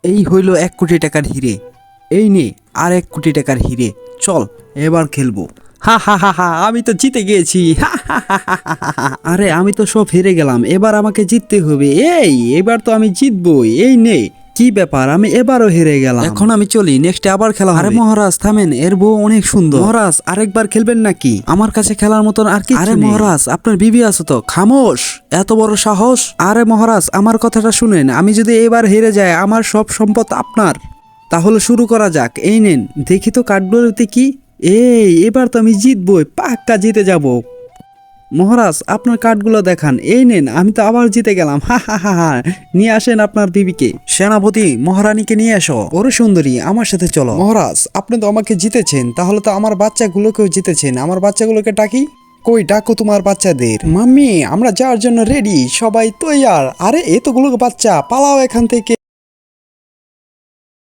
এই হইল 1 কোটি টাকার হিরে। এই নে আর 1 কোটি টাকার হিরে। চল এবার খেলবো। হা হা হা হা, আমি তো জিতে গিয়েছি। হা হা হা হা হা হা হা। আরে আমি তো সব হেরে গেলাম, এবার আমাকে জিততে হবে। এবার তো আমি জিতবই। এই নে। কি ব্যাপার, আমি এবারও হেরে গেলাম। এখন আমি চলি, নেক্সটে আবার খেলা হবে। আরে মহারাজ থামেন, এর বউ অনেক সুন্দর। মহারাজ আরেকবার খেলবেন নাকি? আমার কাছে খেলার মতন আর কি? আরে মহারাজ আপনার বিবি আছে তো। খামোশ, এত বড় সাহস! আরে মহারাজ আমার কথাটা শুনেন, আমি যদি এবার হেরে যাই আমার সব সম্পদ আপনার। তাহলে শুরু করা যাক। এই নেন, দেখি তো কাঠগুলোতে কি। এবার তো আমি জিতবই, পাক্কা জিতে যাব। মহারাজ আপনার কার্ডগুলো দেখান। এই নেন, আমি তো আবার জিতে গেলাম। হা হা হা হা। নিয়ে আসেন আপনার বিবিকে। সেনাপতি মহারানীকে নিয়ে এসো। ওরে সুন্দরী, আমার সাথে চলো। মহারাজ আপনি তো আমাকে জিতেছেন, তাহলে তো আমার বাচ্চাগুলোকেও জিতেছেন। আমার বাচ্চাগুলোকে ডাকি। কই, ডাকো তোমার বাচ্চাদের। মাম্মি আমরা যাওয়ার জন্য রেডি, সবাই তৈয়ার। আরে এতগুলো বাচ্চা, পালাও এখান থেকে।